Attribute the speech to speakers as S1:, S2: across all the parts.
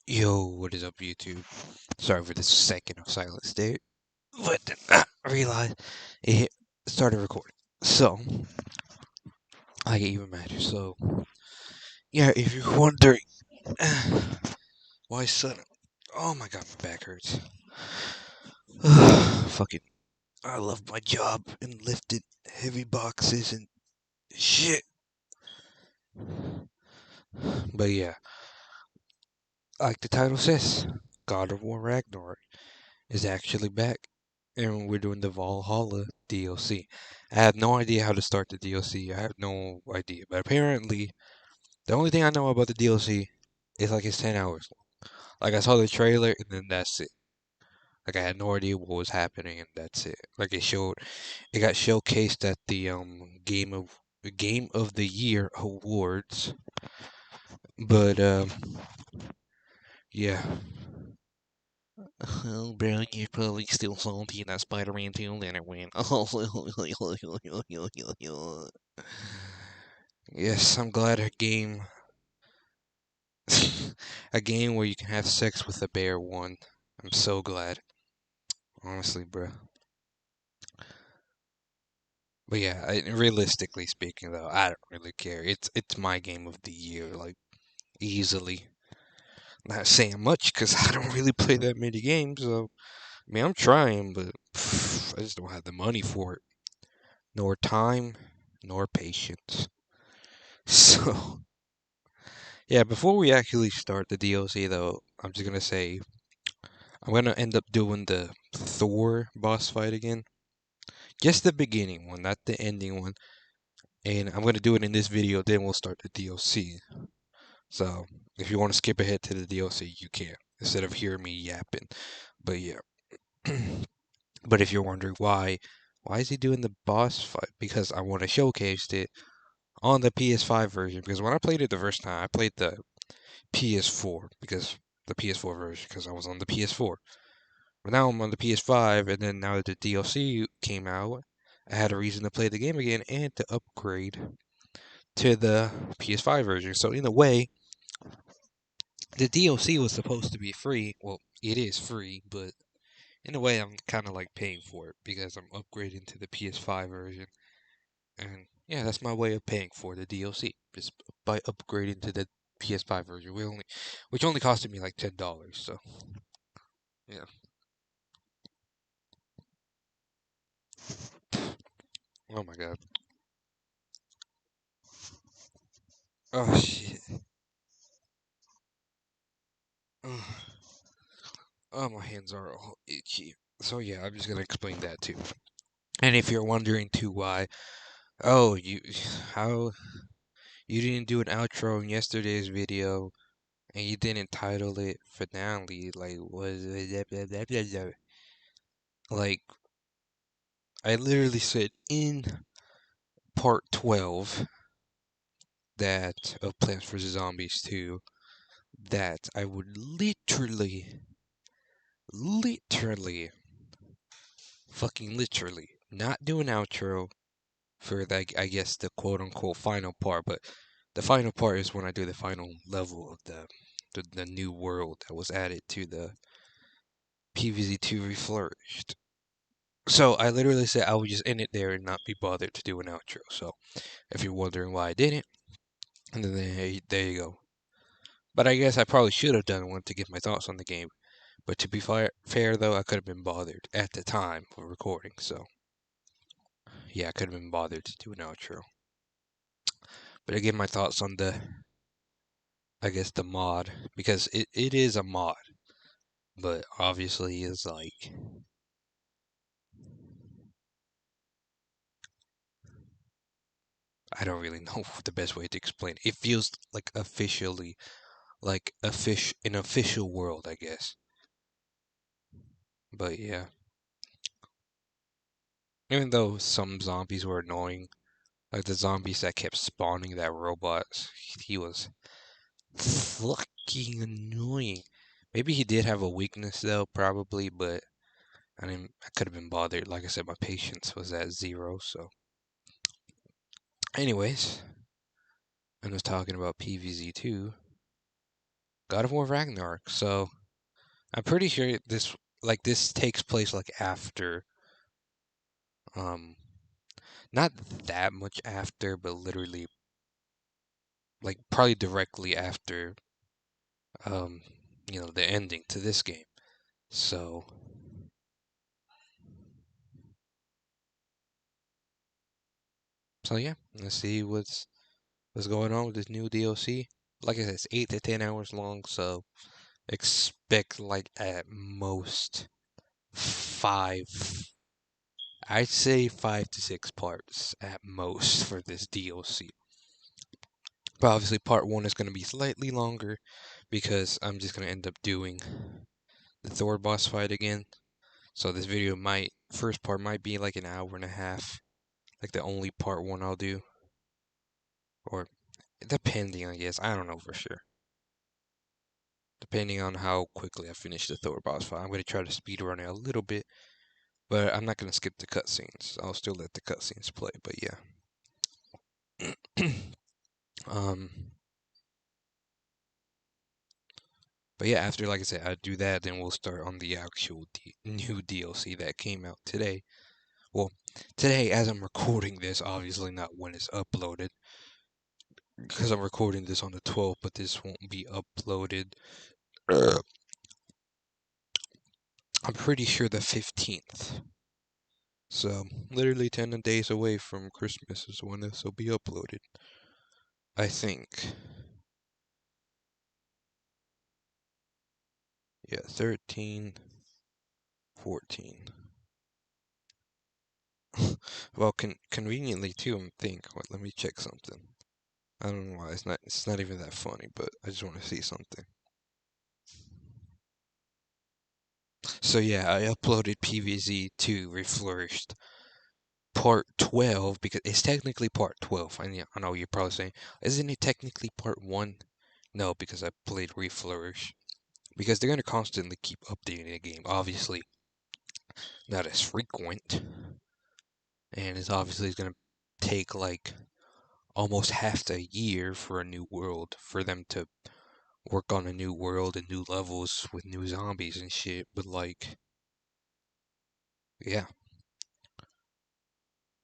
S1: Yo, what is up, YouTube? Sorry for this second of silence there, but then I realized it started recording. So, I get even madder. So, yeah, if you're wondering why sudden, oh my god, my back hurts. Fucking, I love my job and lifting heavy boxes and shit. But yeah, like the title says, God of War Ragnarök is actually back, and we're doing the Valhalla DLC. I have no idea how to start the DLC. I have no idea, but apparently, the only thing I know about the DLC is like it's 10 hours long. Like I saw the trailer, and then that's it. Like I had no idea what was happening, and that's it. Like it got showcased at the Game of the Year awards, but yeah. Oh, bro, you're probably still salty that Spider-Man 2 letter win. Yes, I'm glad a game where you can have sex with a bear won. I'm so glad. Honestly, bro. But yeah, realistically speaking, though, I don't really care. It's my game of the year, like, easily. Not saying much, because I don't really play that many games, so, I mean, I'm trying, but I just don't have the money for it. Nor time, nor patience. So, yeah, before we actually start the DLC, though, I'm just gonna say I'm gonna end up doing the Thor boss fight again. Just the beginning one, not the ending one. And I'm gonna do it in this video, then we'll start the DLC. So, if you want to skip ahead to the DLC, you can, instead of hearing me yapping. But yeah. But if you're wondering why is he doing the boss fight? Because I want to showcase it on the PS5 version. Because when I played it the first time, I played the PS4 because the PS4 version because I was on the PS4. But now I'm on the PS5, and then now that the DLC came out, I had a reason to play the game again and to upgrade to the PS5 version. So in a way, the DLC was supposed to be free. Well, it is free, but in a way, I'm kind of like paying for it because I'm upgrading to the PS5 version. And yeah, that's my way of paying for the DLC, just by upgrading to the PS5 version. Which only costed me like $10. So yeah. Oh my god. Oh shit. Oh, my hands are all itchy. So yeah, I'm just gonna explain that too. And if you're wondering too why, oh how you didn't do an outro in yesterday's video and you didn't title it finale, like like I literally said in part 12 that of Plants vs Zombies 2 that I would literally fucking literally not do an outro for the, I guess, the quote unquote final part, but the final part is when I do the final level of the new world that was added to the PVZ2 Reflourished. So I literally said I would just end it there and not be bothered to do an outro. So if you're wondering why I didn't, and then there you go. But I guess I probably should have done one to give my thoughts on the game. But to be fair though, I could have been bothered at the time of recording. So yeah, I could have been bothered to do an outro. But I give my thoughts on I guess the mod, because it is a mod, but obviously is like, I don't really know the best way to explain it. It feels like officially like an official world, I guess. But yeah, even though some zombies were annoying, like the zombies that kept spawning that robot, he was fucking annoying. Maybe he did have a weakness though, probably, but I could have been bothered. Like I said, my patience was at 0, so. Anyways, I was talking about PVZ2. God of War Ragnarok. So I'm pretty sure this takes place like after um not that much after, but literally like probably directly after um the ending to this game. So yeah, let's see what's going on with this new DLC. Like I said, it's 8 to 10 hours long, so expect like at most five. I'd say 5 to 6 parts at most for this DLC. But obviously, part one is going to be slightly longer because I'm just going to end up doing the Thor boss fight again. So this video first part might be like an hour and a half, like the only part one I'll do. Or depending, I guess. I don't know for sure. Depending on how quickly I finish the Thor boss fight. I'm going to try to speed run it a little bit, but I'm not going to skip the cutscenes. I'll still let the cutscenes play, but yeah. um, but yeah, after, like I said, I do that, then we'll start on the actual new DLC that came out today. Well, today, as I'm recording this, obviously not when it's uploaded, because I'm recording this on the 12th, but this won't be uploaded. I'm pretty sure the 15th. So, literally 10 days away from Christmas is when this will be uploaded. I think. Yeah, 13, 14. Well, conveniently too, I think. Wait, let me check something. I don't know why it's not even that funny, but I just want to see something. So yeah, I uploaded PVZ to Reflourished part 12 because it's technically part 12. I know you're probably saying, isn't it technically part 1? No, because I played Reflourish. Because they're going to constantly keep updating the game. Obviously, not as frequent. And it's obviously going to take like almost half a year for a new world, for them to work on a new world and new levels with new zombies and shit. But like, yeah.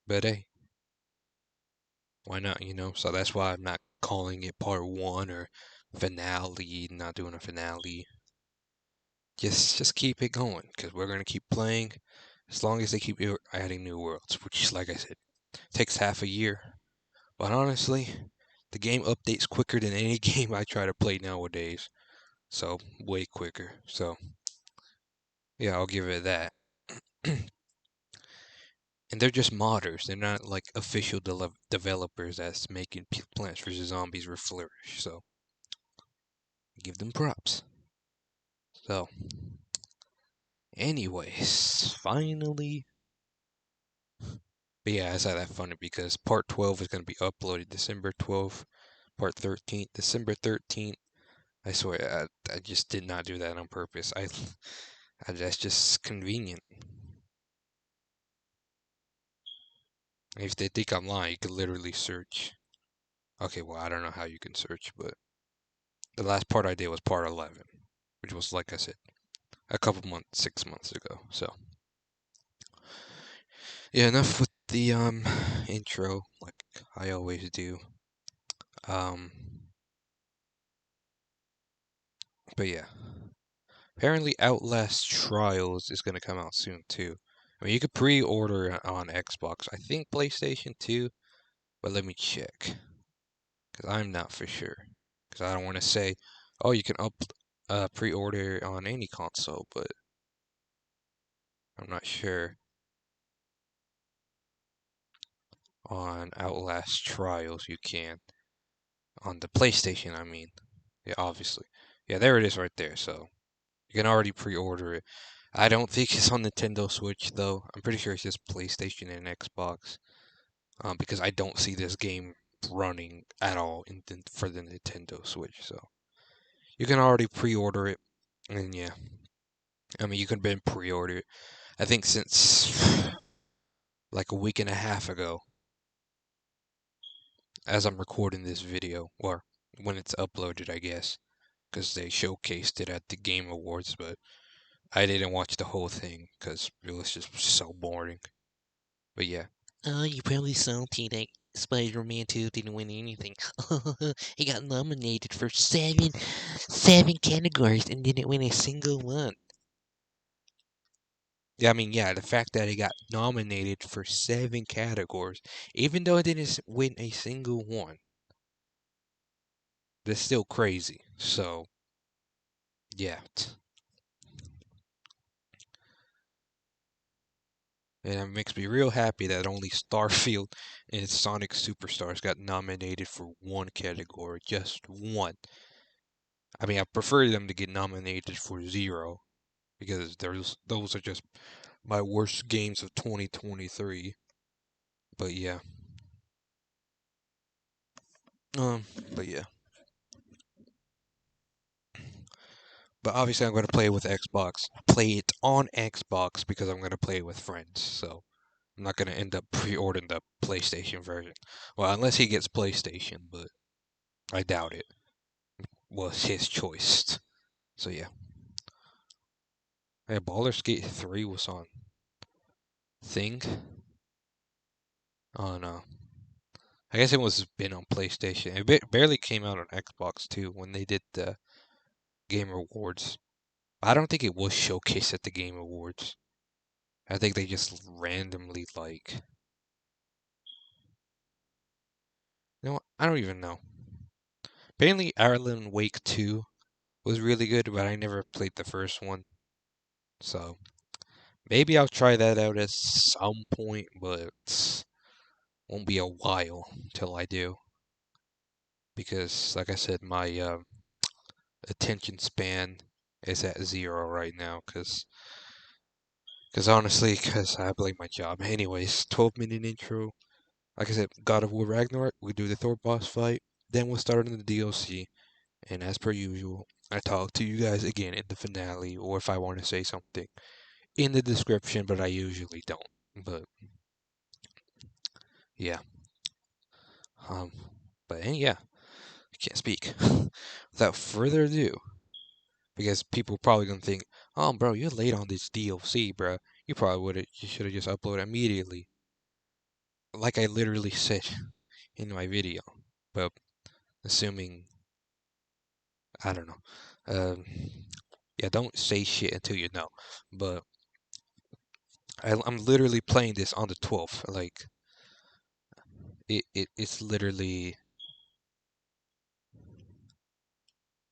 S1: But hey, why not, So that's why I'm not calling it part one or finale, not doing a finale. Just keep it going, because we're gonna keep playing as long as they keep adding new worlds, which, like I said, takes half a year. But honestly, the game updates quicker than any game I try to play nowadays. So, way quicker. So, yeah, I'll give it that. And they're just modders. They're not like official developers that's making Plants vs. Zombies flourish. So, give them props. So, anyways, finally. But yeah, I said that funny because part 12 is going to be uploaded December 12th, part 13th, December 13th. I swear, I just did not do that on purpose. That's just convenient. If they think I'm lying, you could literally search. Okay, well, I don't know how you can search, but the last part I did was part 11, which was, like I said, a couple months, 6 months ago. So, yeah, enough with the intro, like I always do. Um, but yeah, apparently Outlast Trials is gonna come out soon too. I mean, you could pre-order it on Xbox. I think PlayStation 2, but let me check, because I'm not for sure. Because I don't want to say, oh, you can pre-order on any console, but I'm not sure on Outlast Trials you can. On the PlayStation, I mean. Yeah, obviously. Yeah, there it is right there, so you can already pre-order it. I don't think it's on Nintendo Switch, though. I'm pretty sure it's just PlayStation and Xbox. Because I don't see this game running at all for the Nintendo Switch, so you can already pre-order it, and yeah. I mean, you can been pre-order it, I think since like a week and a half ago, as I'm recording this video, or when it's uploaded, I guess. because they showcased it at the Game Awards, but I didn't watch the whole thing because it was just so boring. But yeah. Oh, you probably salty that Spider-Man 2 didn't win anything. He got nominated for seven categories and didn't win a single one. Yeah, I mean, yeah, the fact that he got nominated for 7 categories, even though it didn't win a single one, that's still crazy. So, yeah. And it makes me real happy that only Starfield and Sonic Superstars got nominated for 1 category, just one. I mean, I prefer them to get nominated for 0 because those are just my worst games of 2023. But yeah. Um, but yeah. But obviously I'm going to play it with Xbox. Play it on Xbox because I'm going to play it with friends. So I'm not going to end up pre-ordering the PlayStation version. Well, unless he gets PlayStation, but I doubt it. Was his choice. So yeah. Hey, Baldur's Gate 3 was on Thing. Oh no. I guess it was been on PlayStation. It barely came out on Xbox too when they did the Game Awards. I don't think it was showcased at the Game Awards. I think they just randomly I don't even know. Apparently Ireland Wake 2 was really good, but I never played the first one. So maybe I'll try that out at some point, but won't be a while till I do. Because like I said, my attention span is at 0 right now because honestly, because I blame my job. Anyways, 12-minute intro. Like I said, God of War Ragnarok, we do the Thor boss fight, then we'll start in the DLC, and as per usual, I talk to you guys again in the finale, or if I want to say something in the description, but I usually don't. But yeah, um, yeah, I can't speak. Without further ado, because people probably gonna think, oh, bro, you're late on this DLC, bro. You should have just uploaded immediately, like I literally said in my video. But assuming, I don't know. Yeah, don't say shit until you know. But I'm literally playing this on the 12th. Like it's literally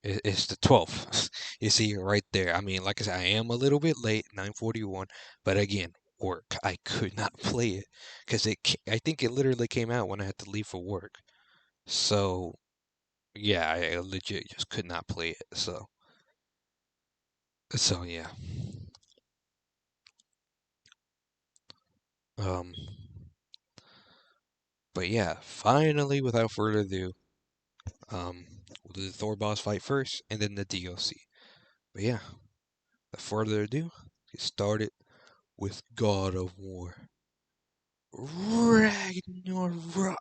S1: it's the 12th. You see right there. I mean, like I said, I am a little bit late, 9:41, but again, work. I could not play it because I think it literally came out when I had to leave for work. So yeah, I legit just could not play it. So yeah. Um, but yeah, finally, without further ado, we'll do the Thor boss fight first, and then the DLC. But yeah, without further ado, get started with God of War Ragnarok.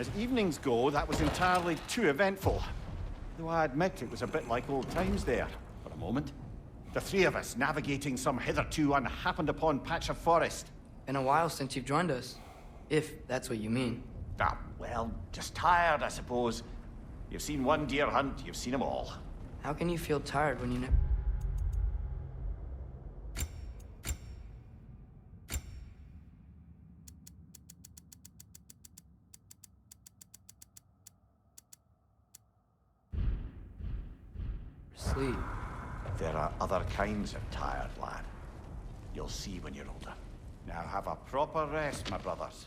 S2: As evenings go, that was entirely too eventful. Though I admit it was a bit like old times there, for a moment. The three of us navigating some hitherto unhappened upon patch of forest.
S3: Been a while since you've joined us, if that's what you mean.
S2: Ah, well, just tired, I suppose. You've seen one deer hunt, you've seen them all.
S3: How can you feel tired when you sleep?
S2: There are other kinds of tired, lad. You'll see when you're older. Now have a proper rest, my brothers.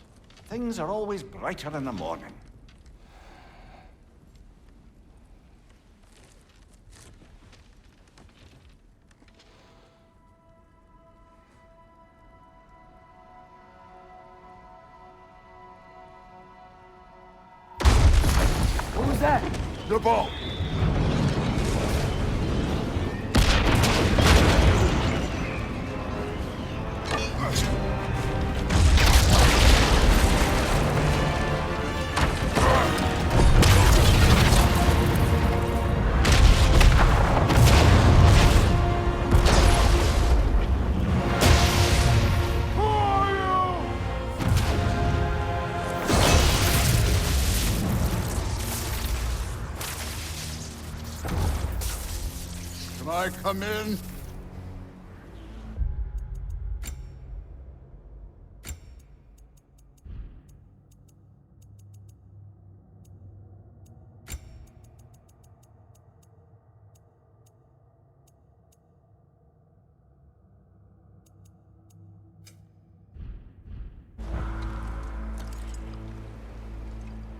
S2: Things are always brighter in the morning.
S3: What was that?
S4: The ball! Can I come in?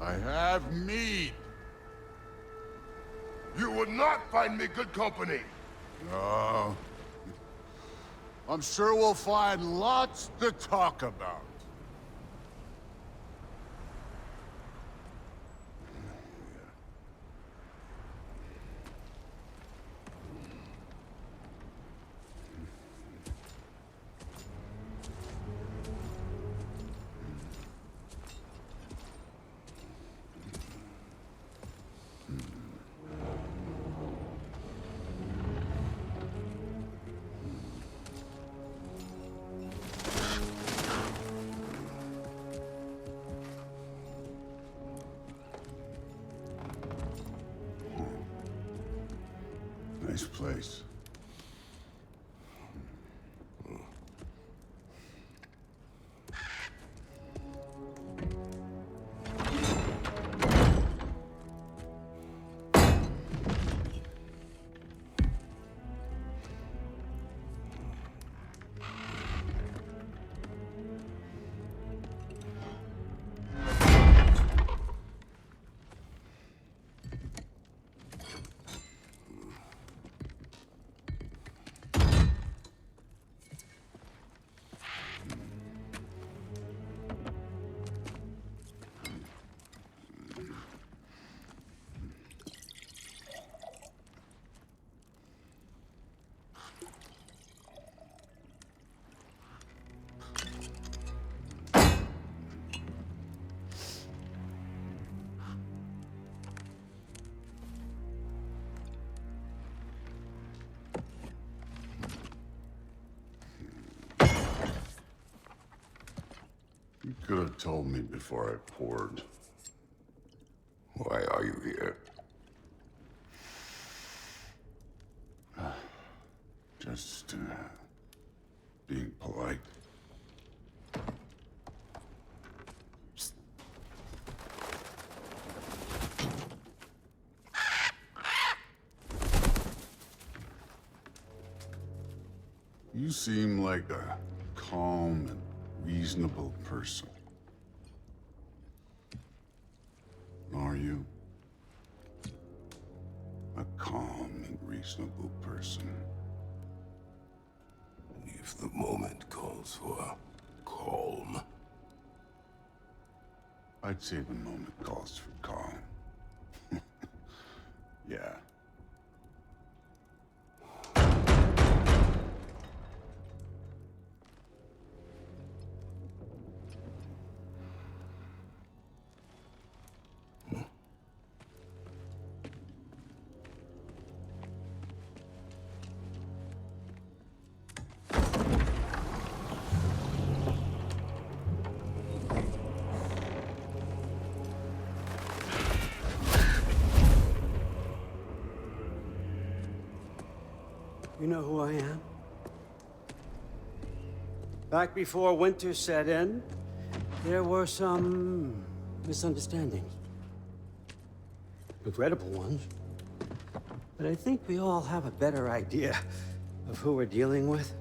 S4: I have mead.
S5: You would not find me good company.
S4: No. I'm sure we'll find lots to talk about. Nice place. You could have told me before I poured.
S5: Why are you here?
S4: Just, being polite. You seem like a calm and reasonable person. Are you? A calm and reasonable person.
S5: If the moment calls for calm.
S4: I'd say the moment calls for calm. Yeah.
S6: You know who I am? Back before winter set in, there were some misunderstandings. Regrettable ones. But I think we all have a better idea of who we're dealing with.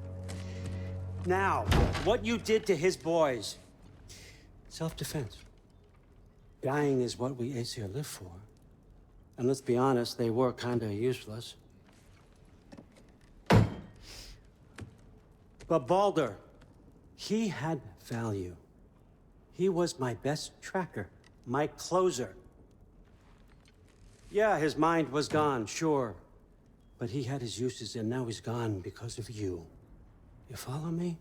S6: Now, what you did to his boys. Self-defense. Dying is what we Aesir live for. And let's be honest, they were kinda useless. But Baldur, he had value. He was my best tracker, my closer. Yeah, his mind was gone, sure. But he had his uses, and now he's gone because of you. You follow me?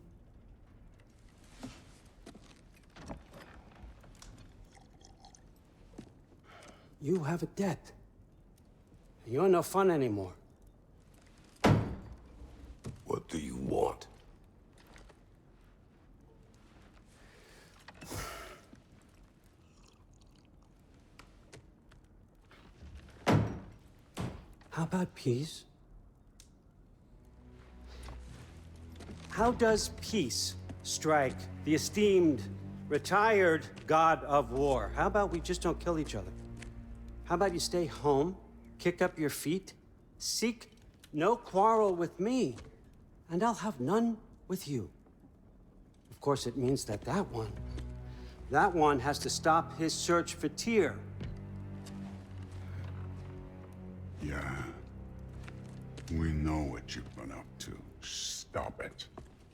S6: You have a debt. You're no fun anymore.
S5: What do you want?
S6: How about peace? How does peace strike the esteemed, retired god of war? How about we just don't kill each other? How about you stay home, kick up your feet, seek no quarrel with me, and I'll have none with you. Of course, it means that that one has to stop his search for Tyr.
S4: Yeah. We know what you've been up to. Stop it.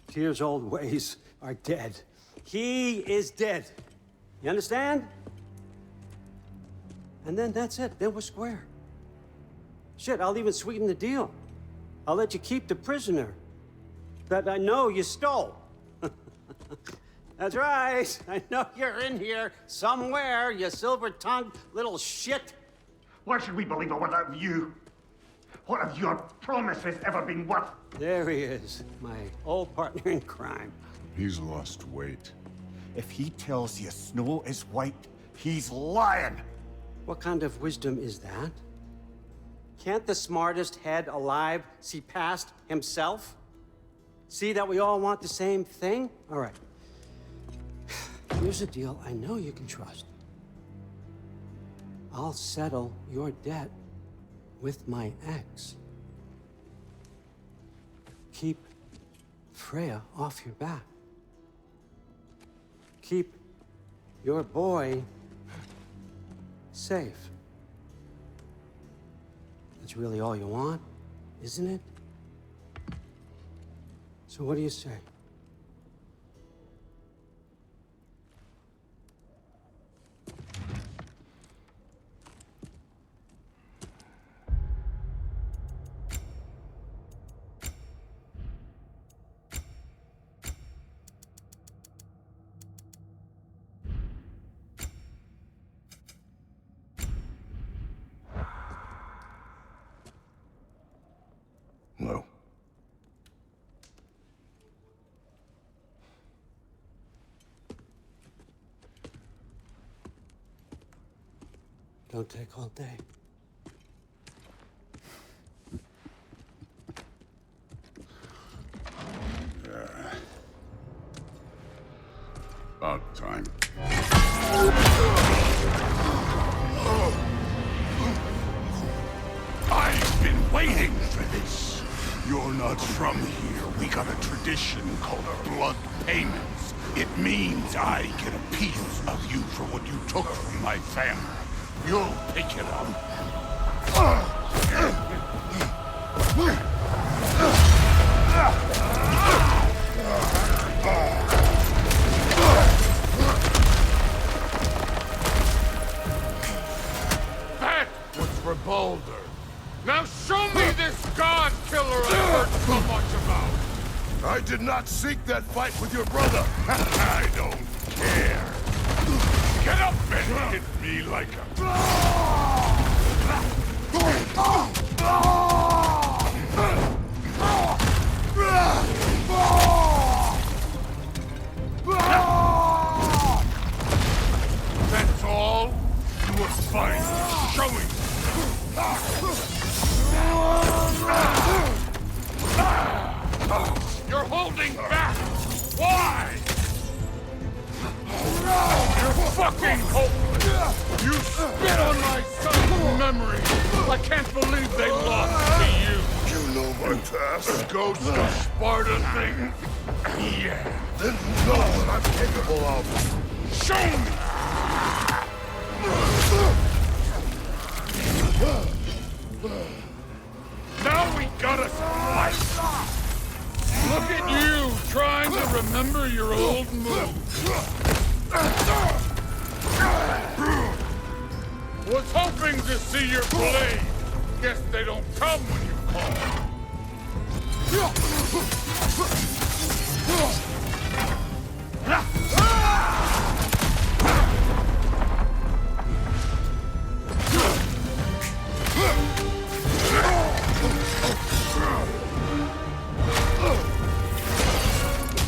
S6: Tyr's old ways are dead. He is dead. You understand? And then that's it. Then we're square. Shit, I'll even sweeten the deal. I'll let you keep the prisoner that I know you stole. That's right. I know you're in here somewhere, you silver-tongued little shit.
S2: Why should we believe a word out of you? What have your promises ever been worth?
S6: There he is, my old partner in crime.
S4: He's lost weight.
S2: If he tells you snow is white, he's lying.
S6: What kind of wisdom is that? Can't the smartest head alive see past himself? See that we all want the same thing? All right. Here's a deal I know you can trust. I'll settle your debt with my ex. Keep Freya off your back. Keep your boy safe. That's really all you want, isn't it? So what do you say?
S5: No.
S6: Don't take all day.
S4: About time.
S5: I've been waiting for this. You're not from here. We got a tradition called blood payments. It means I get a piece of you for what you took from my family. You'll pick it up.
S4: That was for Baldur. Now show me this god killer I've heard so much about.
S5: I did not seek that fight with your brother. I don't care. Get up and hit me like a...
S4: That's all?
S5: You were fine. Showing.
S4: fucking hopeless! You spit on my son's memory! I can't believe they lost to you!
S5: You know my past.
S4: The ghost of Sparta thing? Yeah.
S5: Then you know what I'm capable of.
S4: Show me! Now we got us right! Look at you, trying to remember your old moves. Was hoping to see your blade. Guess they don't come when you call.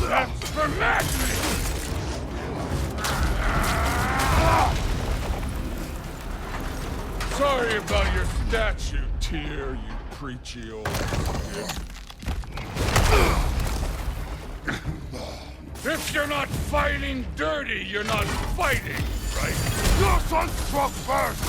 S4: That's for magic! Sorry about your statue, Tyr, you preachy old shit. If you're not fighting dirty, you're not fighting, right?
S5: Your son struck first!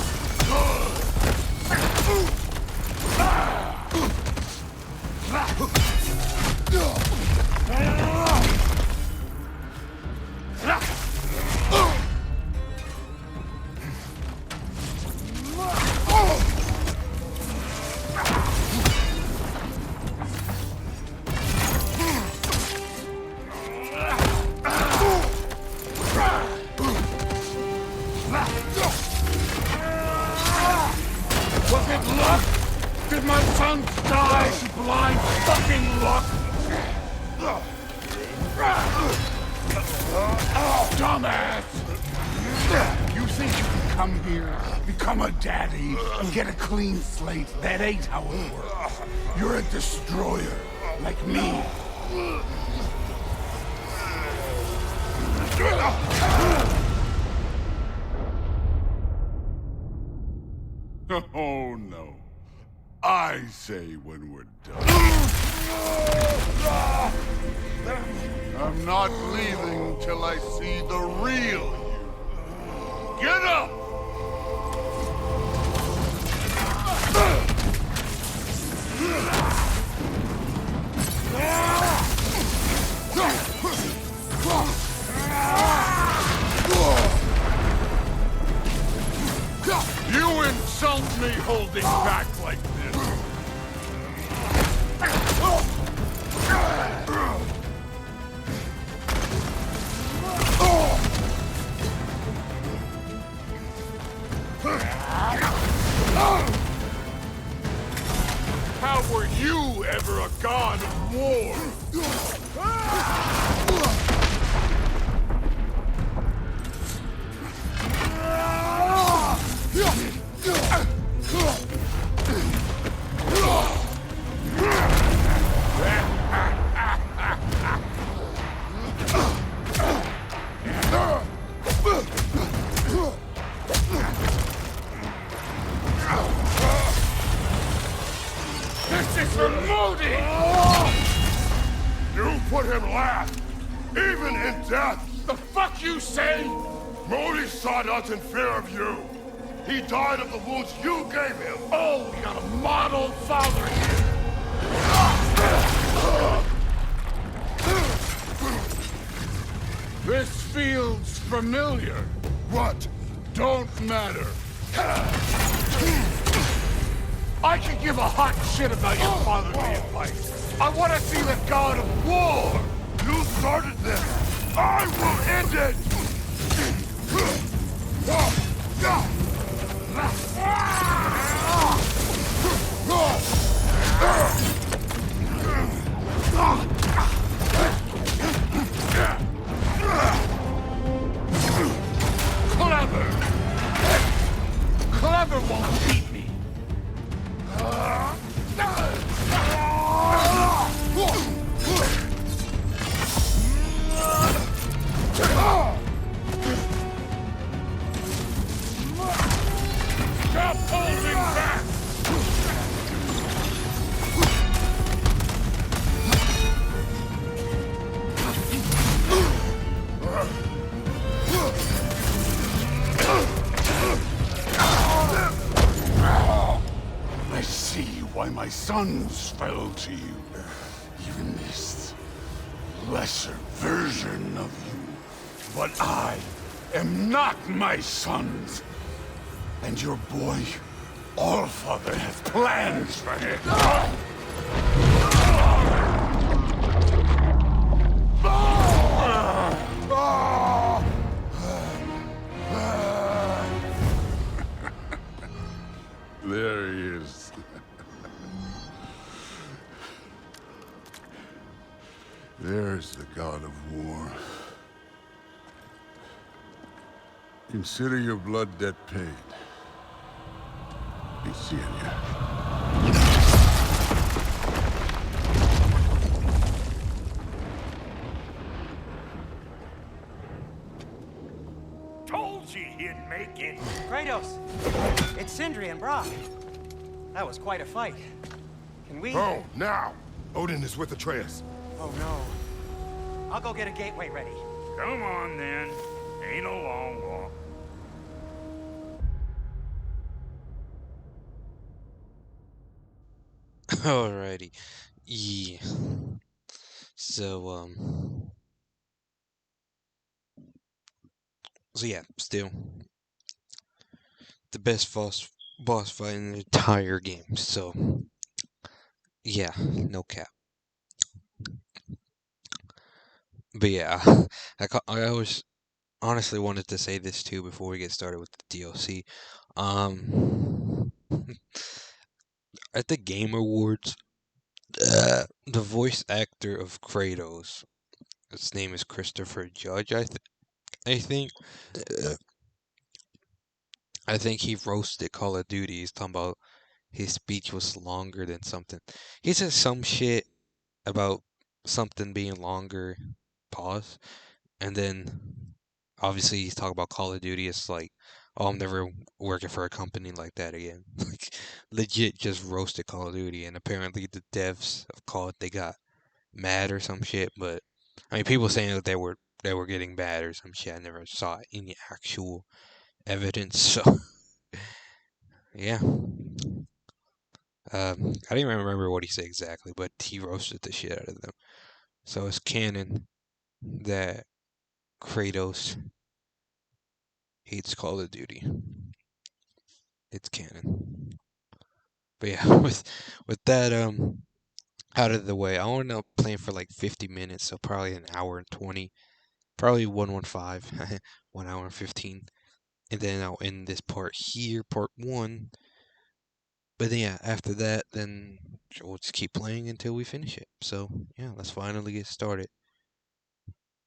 S4: Was it luck? Did my son die blind fucking luck? Dumbass!
S5: You think you can come here, become a daddy, and get a clean slate? That ain't how it works. You're a destroyer, like me. Oh, no. I say when we're done. I'm not leaving till I see the real you. Get up!
S4: You insult me holding back like this. How were you ever a god of war? This is for Modi!
S5: You put him last, even in death.
S4: The fuck you say?
S5: Modi sought us in fear of you. He died of the wounds you gave him.
S4: Oh, we got a model father here. This feels familiar.
S5: What?
S4: Don't matter. I can give a hot shit about your fatherly advice. I want to see the god of war.
S5: You started this. I will end it.
S4: Clever. Clever won't beat me.
S5: sons fell to you. Even this lesser version of you. But I am not my sons. And your boy, Allfather, has plans for him. There he is. There's the god of war. Consider your blood debt paid. Be seeing ya.
S2: Told you he'd make it.
S6: Kratos! It's Sindri and Brock. That was quite a fight. Can we...
S7: Oh, now! Odin is with Atreus.
S6: Oh, no. I'll go get a gateway ready.
S2: Come on, then. Ain't a long walk.
S1: Alrighty. Yeah. So, So yeah, still the best boss fight in the entire game. So yeah, no cap. But yeah, I always honestly wanted to say this too before we get started with the DLC. At the Game Awards, the voice actor of Kratos, his name is Christopher Judge. I think. I think he roasted Call of Duty. He's talking about his speech was longer than something. He said some shit about something being longer, pause, and then obviously he's talking about Call of Duty. It's like, oh, I'm never working for a company like that again. Like, legit just roasted Call of Duty, and apparently the devs of Call they got mad or some shit. But I mean, people saying that they were getting mad or some shit. I never saw any actual evidence. So yeah. I didn't even remember what he said exactly, but he roasted the shit out of them. So it's canon that Kratos hates Call of Duty. It's canon. But yeah, with that out of the way, I want to play for like 50 minutes, so probably an hour and 20, probably 115, 1 hour and 15, and then I'll end this part here, part 1. But then, yeah, after that, then we'll just keep playing until we finish it. So yeah, let's finally get started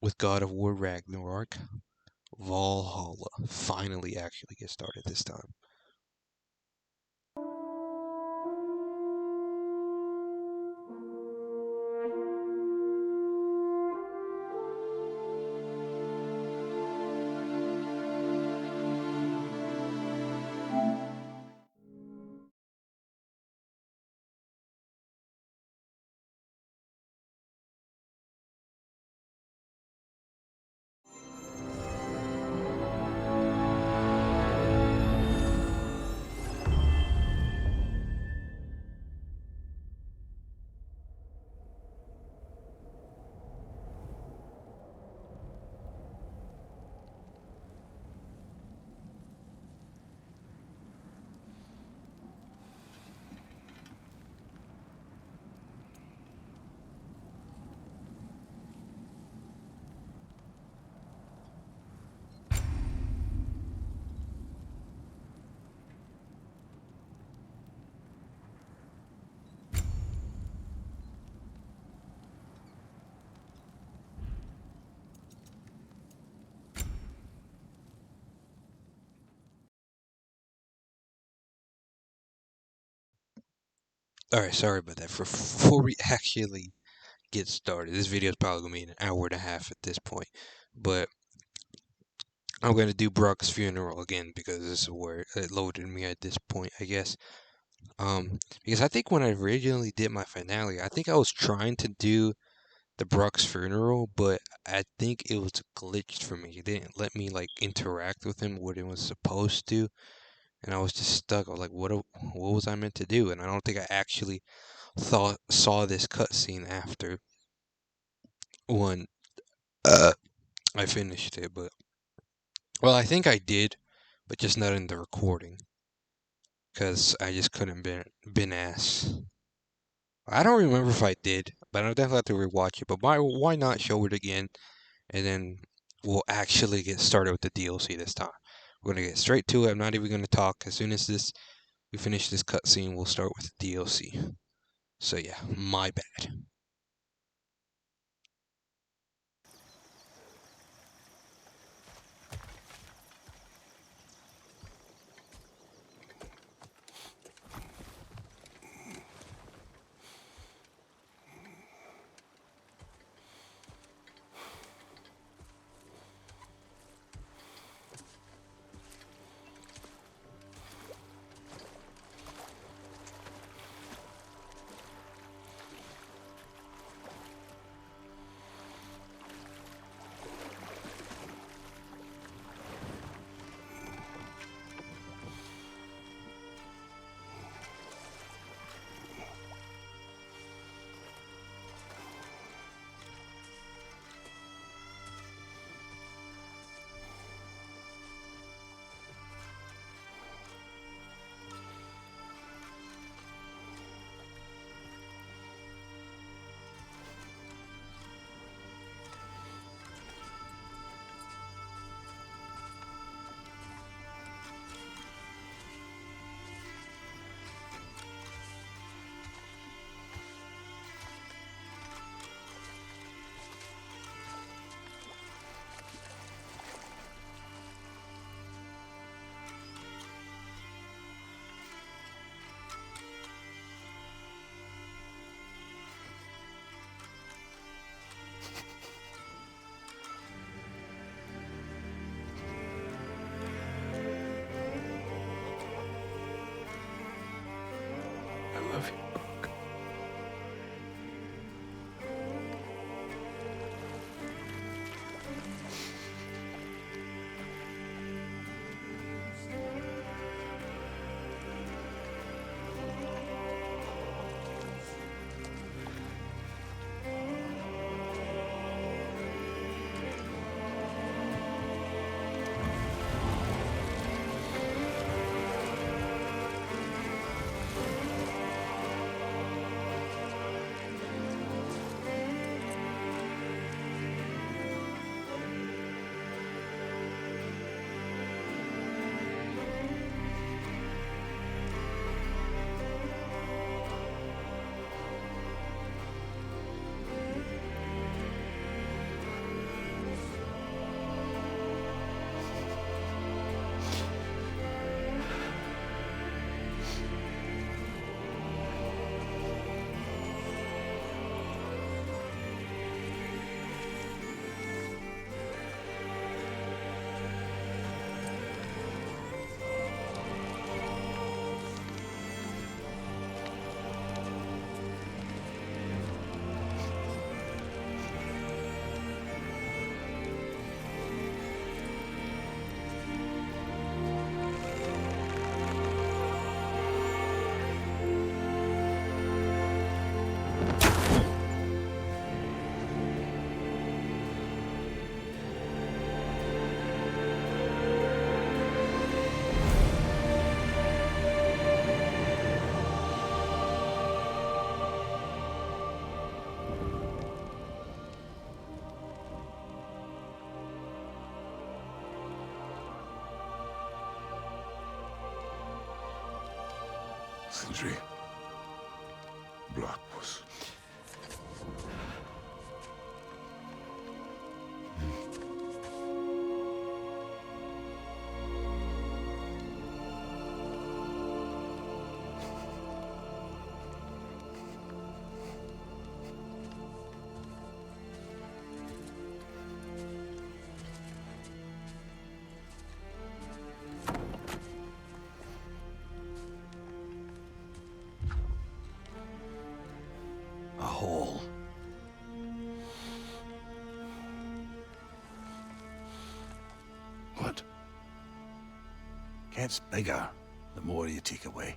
S1: with God of War Ragnarok Valhalla. Finally, actually get started this time. Alright, sorry about that. Before we actually get started, this video is probably going to be an hour and a half at this point. But I'm going to do Brock's funeral again because this is where it loaded me at this point, I guess. Because I think when I originally did my finale, I think I was trying to do the Brock's funeral, but I think it was glitched for me. It didn't let me like interact with him what it was supposed to. and I was just stuck. I was like, what was I meant to do? And I don't think I actually saw this cutscene after when I finished it. But well, I think I did, but just not in the recording, because I just couldn't been asked. I don't remember if I did, but I'll definitely have to rewatch it. But why not show it again, and then we'll actually get started with the DLC this time. We're gonna get straight to it. I'm not even gonna talk. As soon as we finish this cutscene, we'll start with the DLC. So yeah, my bad.
S5: I love you. Sindri. Blackpuss. A hole. What? Gets bigger.
S2: the more you take away.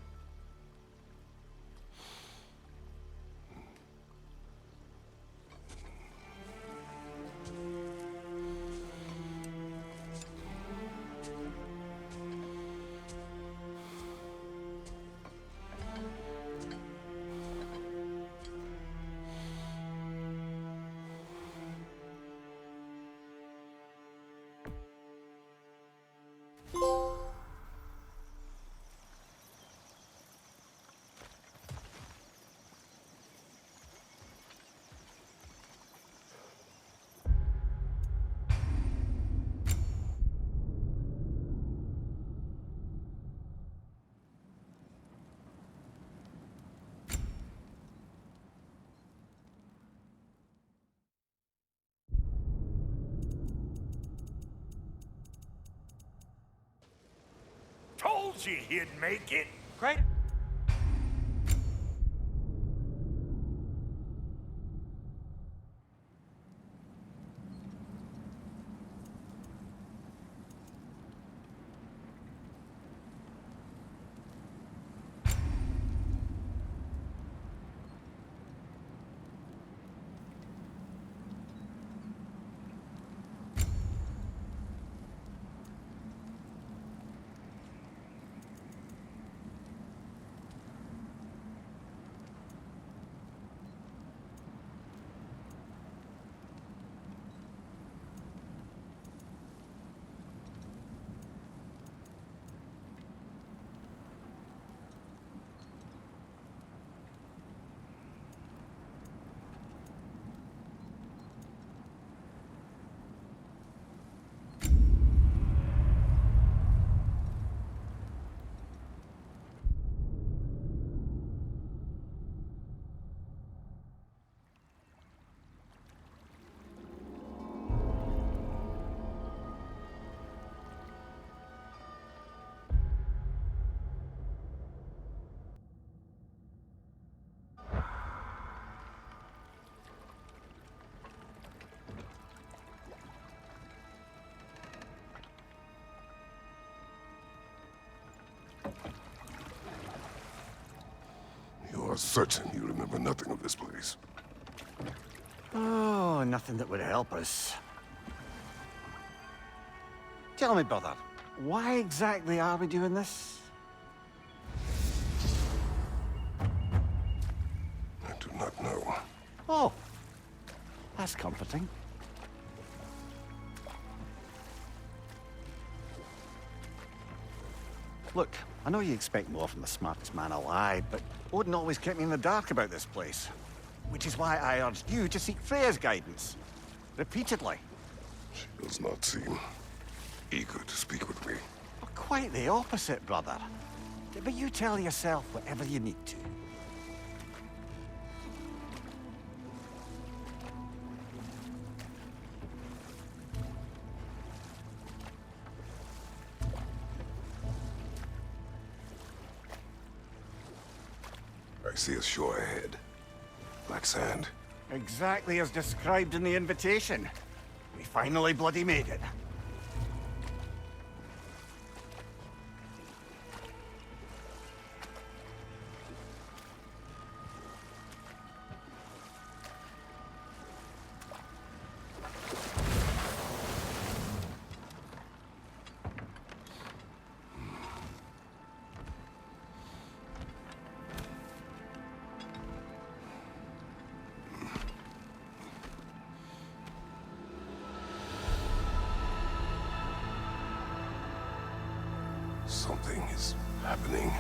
S5: Told you he'd make it.
S6: Great.
S7: You are certain you remember nothing of this place?
S2: Oh, nothing that would help us. Tell me, brother, why exactly are we doing this?
S7: I do not know.
S2: Oh, that's comforting. Look, I know you expect more from the smartest man alive, but Odin always kept me in the dark about this place. Which is why I urged you to seek Freya's guidance. Repeatedly.
S7: She does not seem eager to speak with me.
S2: Well, quite the opposite, brother. But you tell yourself whatever you need to.
S7: I see a shore ahead. Black sand.
S2: Exactly as described in the invitation. We finally bloody made it.
S7: Something is happening.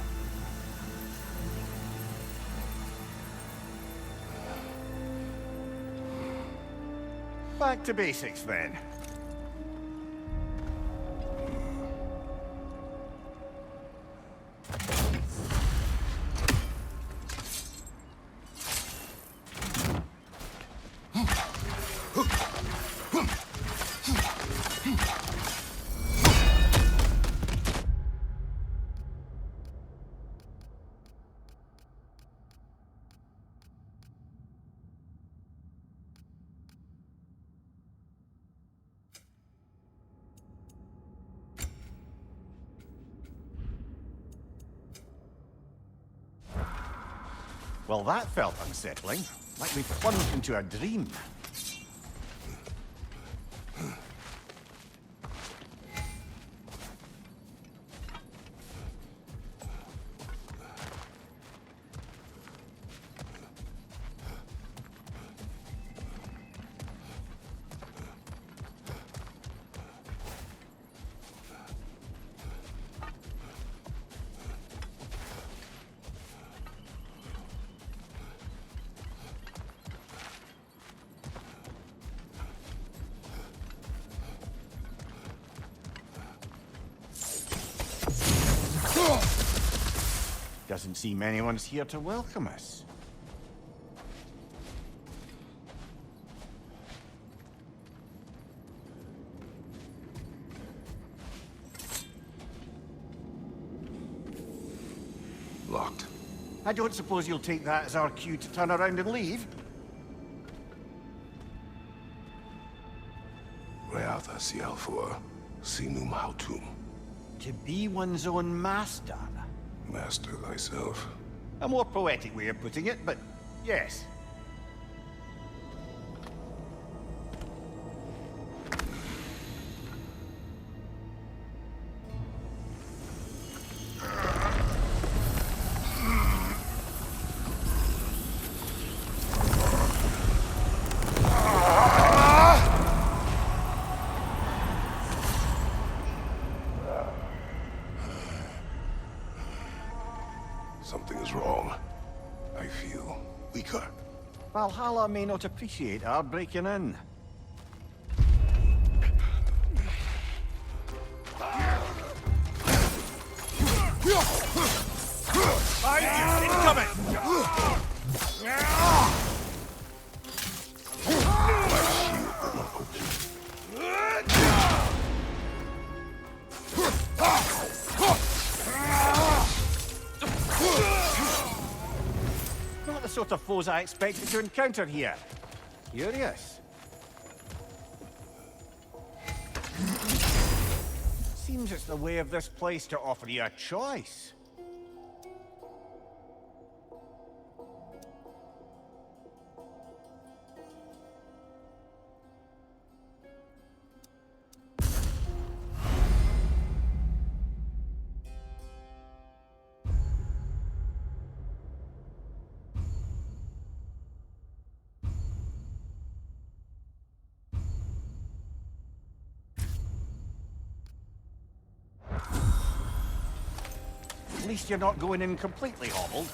S2: Back to basics then. Well, that felt unsettling. Like we plunged into a dream. Doesn't seem anyone's here to welcome us.
S7: Locked.
S2: I don't suppose you'll take that as our cue to turn around and leave?
S7: Reatha Sialfur, Sinum Hautum.
S2: To be one's own master.
S7: Master thyself.
S2: A more poetic way of putting it, but yes.
S7: Something is wrong. I feel weaker.
S2: Valhalla may not appreciate our breaking in. Not the sort of foes I expected to encounter here. Curious. Seems it's the way of this place to offer you a choice. At least you're not going in completely hobbled.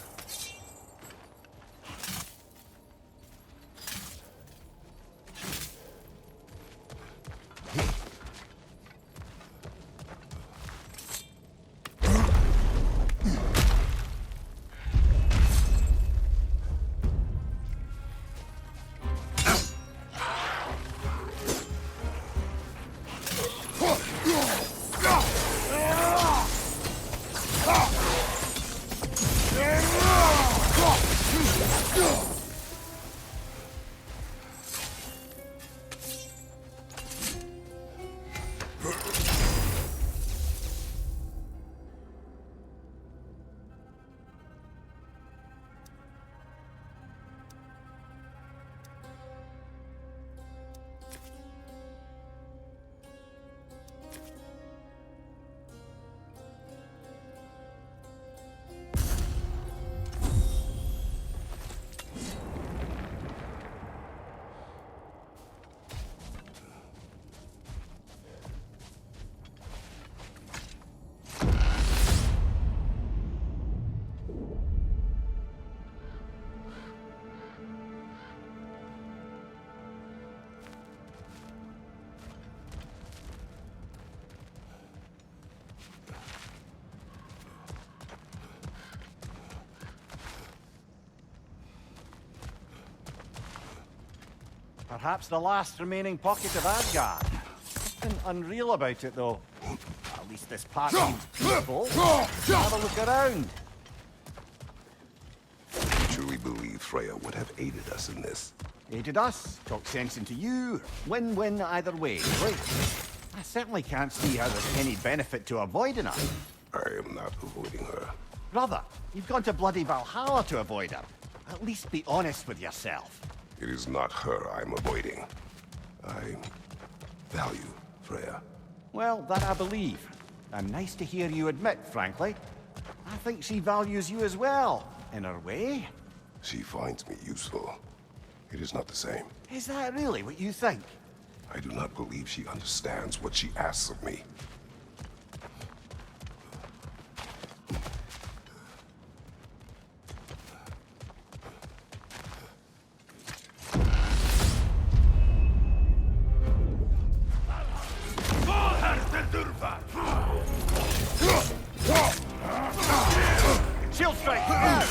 S2: Perhaps the last remaining pocket of Asgard. Something unreal about it, though. At least this part seems peaceful. Have a look around.
S7: I truly believe Freya would have aided us in this.
S2: Aided us, talked sense into you. Win-win either way. Wait, I certainly can't see how there's any benefit to avoiding her.
S7: I am not avoiding her.
S2: Brother, you've gone to bloody Valhalla to avoid her. At least be honest with yourself.
S7: It is not her I'm avoiding. I value Freya.
S2: Well, that I believe. And nice to hear you admit, frankly. I think she values you as well, in her way.
S7: She finds me useful. It is not the same.
S2: Is that really what you think?
S7: I do not believe she understands what she asks of me.
S2: Shield strike! Now!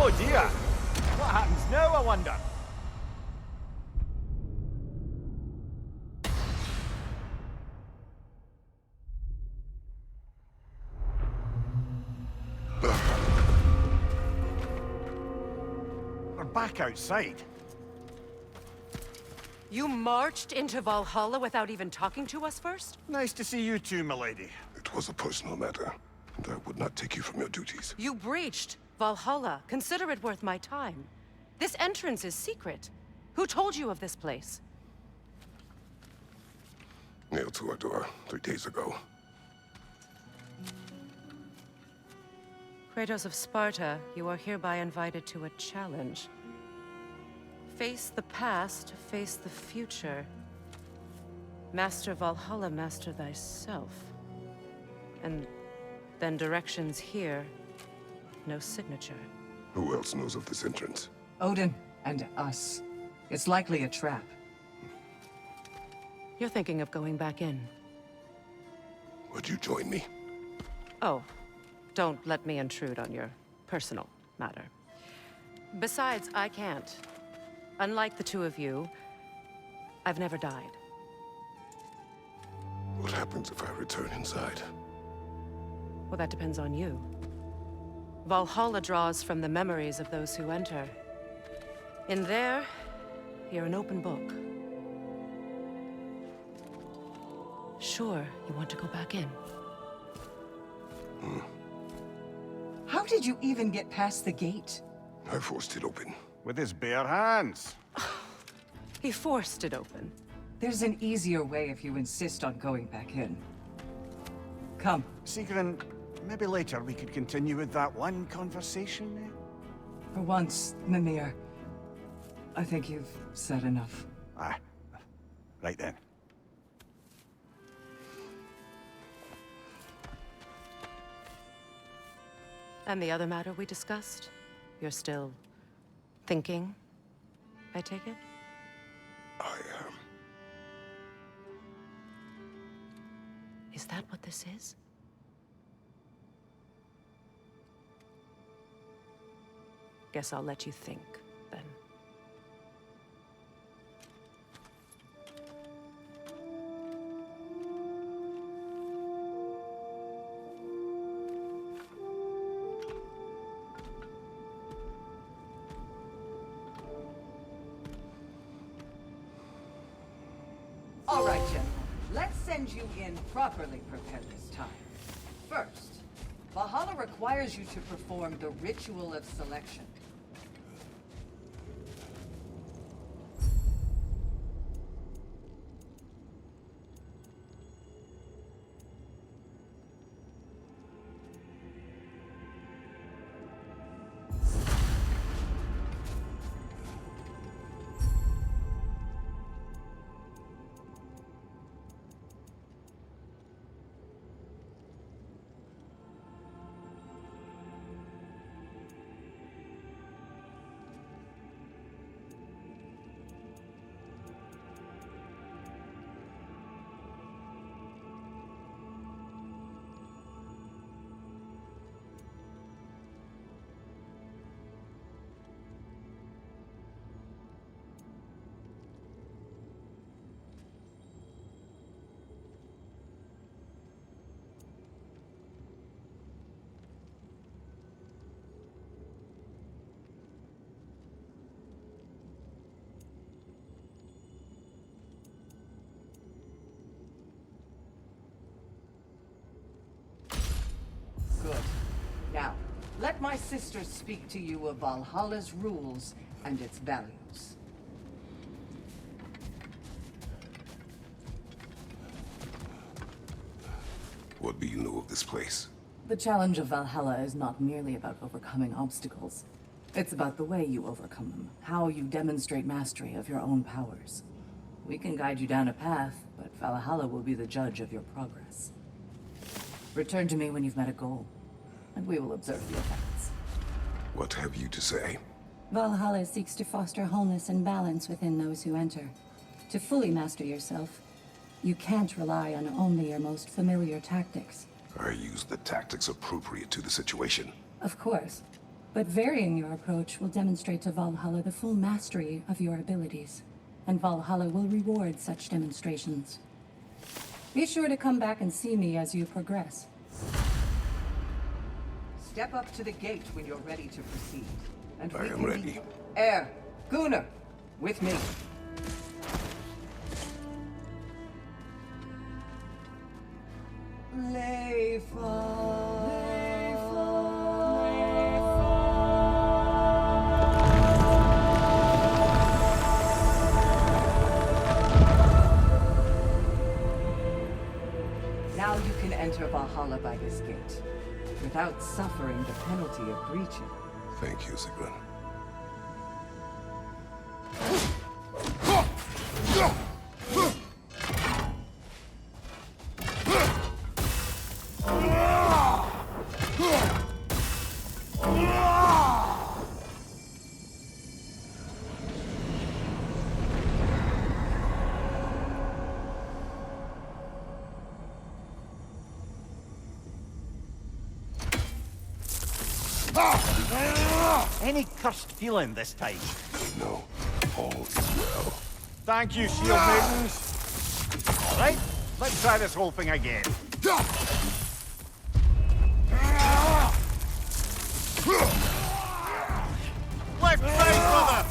S2: Oh dear! What happens now, I wonder? We're back outside.
S8: You marched into Valhalla without even talking to us first?
S2: Nice to see you too, milady.
S7: It was a personal matter, and I would not take you from your duties.
S8: You breached Valhalla. Consider it worth my time. This entrance is secret. Who told you of this place?
S7: Nailed to our door 3 days ago.
S8: Kratos of Sparta, you are hereby invited to a challenge. Face the past, face the future. Master Valhalla, master thyself. And then directions here, no signature.
S7: Who else knows of this entrance?
S9: Odin and us. It's likely a trap.
S8: You're thinking of going back in.
S7: Would you join me?
S8: Oh, don't let me intrude on your personal matter. Besides, I can't. Unlike the two of you, I've never died.
S7: What happens if I return inside?
S8: Well, that depends on you. Valhalla draws from the memories of those who enter. In there, you're an open book. Sure, you want to go back in.
S9: How did you even get past the gate?
S7: I forced it open.
S2: With his bare hands.
S8: He forced it open.
S9: There's an easier way if you insist on going back in. Come.
S2: Sigrun, maybe later we could continue with that one conversation, eh?
S9: For once, Mimir, I think you've said enough.
S2: Ah, right then.
S8: And the other matter we discussed? You're still thinking, I take it?
S7: I am.
S8: Is that what this is? Guess I'll let you think, then.
S9: All right, gentlemen. Let's send you in properly prepared this time. First, Valhalla requires you to perform the ritual of selection. my sisters speak to you of Valhalla's rules and its values.
S7: What do you know of this place?
S10: The challenge of Valhalla is not merely about overcoming obstacles. It's about the way you overcome them, how you demonstrate mastery of your own powers. We can guide you down a path, but Valhalla will be the judge of your progress. Return to me when you've met a goal, and we will observe the effects.
S7: What have you to say?
S11: Valhalla seeks to foster wholeness and balance within those who enter. To fully master yourself, you can't rely on only your most familiar tactics.
S7: I use the tactics appropriate to the situation.
S11: Of course, but varying your approach will demonstrate to Valhalla the full mastery of your abilities, and Valhalla will reward such demonstrations. Be sure to come back and see me as you progress.
S9: Step up to the gate when you're ready to proceed. And
S7: I am ready.
S9: Air, Gunnar, with me. Now you can enter Valhalla by this gate, without suffering the penalty of breaching.
S7: Thank you, Sigrun.
S2: Any cursed feeling this time?
S7: No, all is well.
S2: Thank you, shield maidens. Right, let's try this whole thing again. Left, right, brother!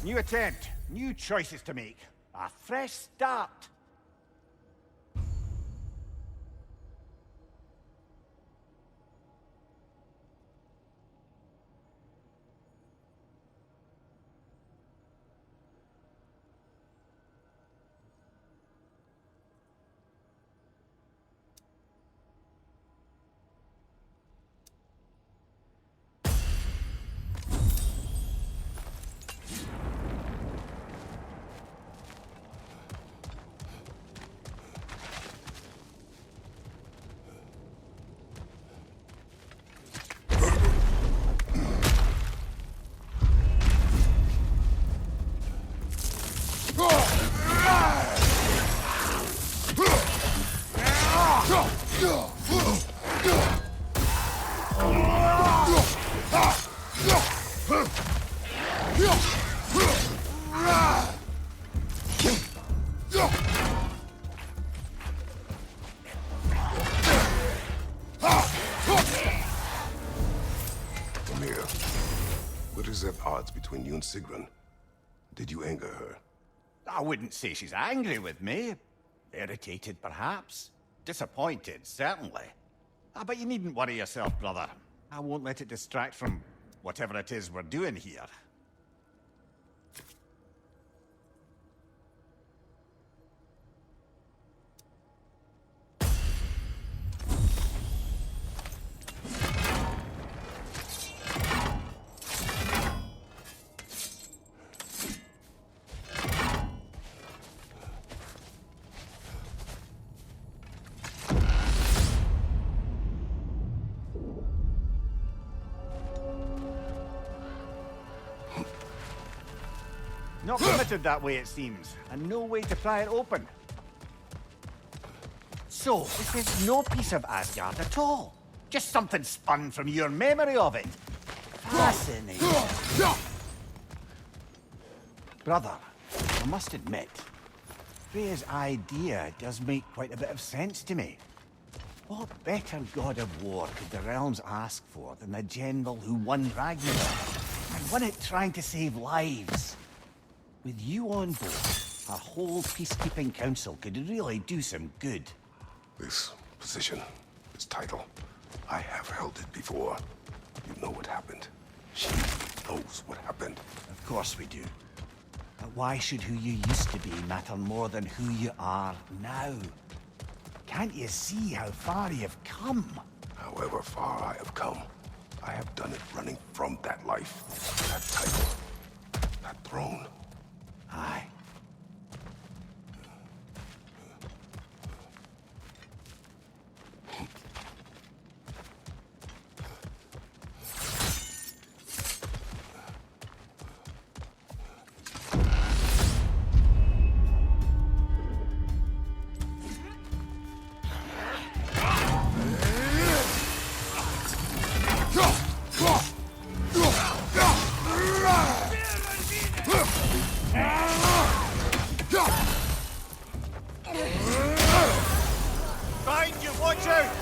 S2: New attempt, new choices to make. A fresh start.
S7: Amir, what is at odds between you and Sigrun? Did you anger her?
S2: I wouldn't say she's angry with me. Irritated, perhaps. Disappointed, certainly. But you needn't worry yourself, brother. I won't let it distract from whatever it is we're doing here. Not permitted that way, it seems, and no way to pry it open. So, this is no piece of Asgard at all. Just something spun from your memory of it. Fascinating. Brother, I must admit, Freya's idea does make quite a bit of sense to me. What better god of war could the realms ask for than the general who won Ragnarök, and won it trying to save lives? With you on board, our whole peacekeeping council could really do some good.
S7: This position, this title, I have held it before. You know what happened. She knows what happened.
S2: Of course we do. But why should who you used to be matter more than who you are now? Can't you see how far you've come?
S7: However far I have come, I have done it running from that life, that title, that throne.
S2: Aye. Behind you, watch out!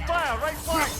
S2: Fire, right flank!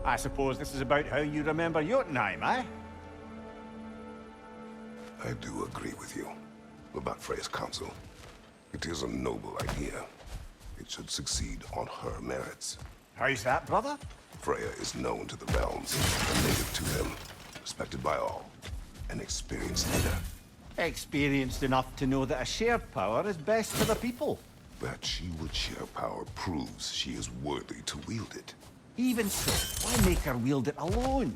S2: I suppose this is about how you remember Jotunheim, eh?
S7: I do agree with you about Freya's council. It is a noble idea. It should succeed on her merits.
S2: How's that, brother?
S7: Freya is known to the realms, a native to them, respected by all, an experienced leader.
S2: Experienced enough to know that a shared power is best for the people.
S7: That she would share power proves she is worthy to wield it.
S2: Even so, why make her wield it alone?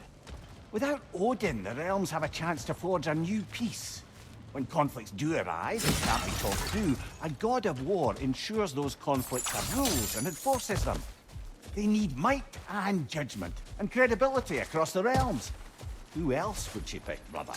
S2: Without Odin, the realms have a chance to forge a new peace. When conflicts do arise and can't be talked through, a god of war ensures those conflicts have rules and enforces them. They need might and judgment, and credibility across the realms. Who else would she pick, brother?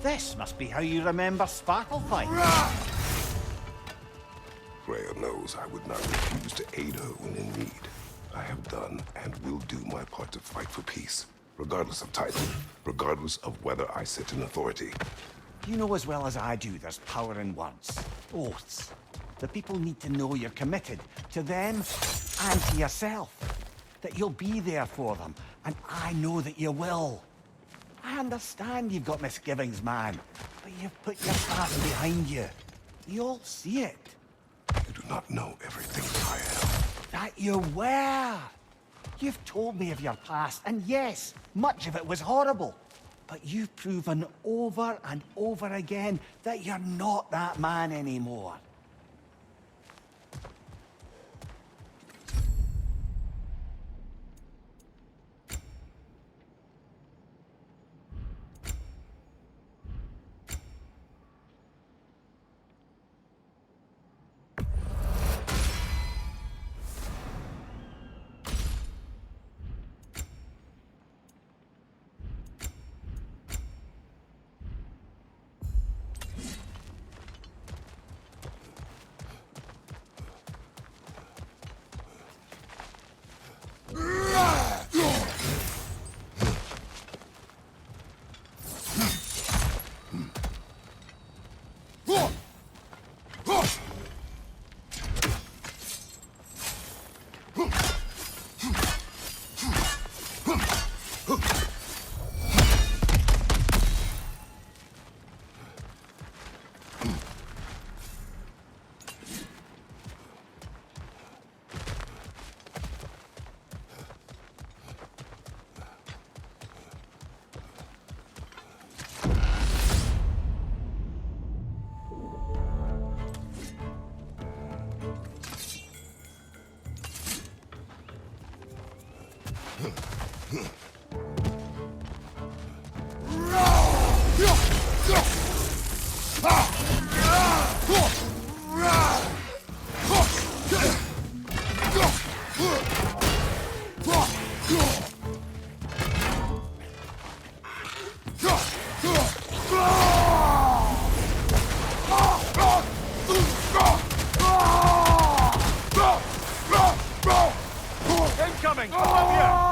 S2: This must be how you remember Sparklefight.
S7: Freya knows I would not refuse to aid her when in need. I have done and will do my part to fight for peace, regardless of title, regardless of whether I sit in authority.
S2: You know as well as I do there's power in words. Oaths. The people need to know you're committed to them and to yourself. That you'll be there for them, and I know that you will. I understand you've got misgivings, man, but you've put your past behind you. You all see it.
S7: You do not know everything I am.
S2: That you were. You've told me of your past, and yes, much of it was horrible. But you've proven over and over again that you're not that man anymore. Incoming! Above you!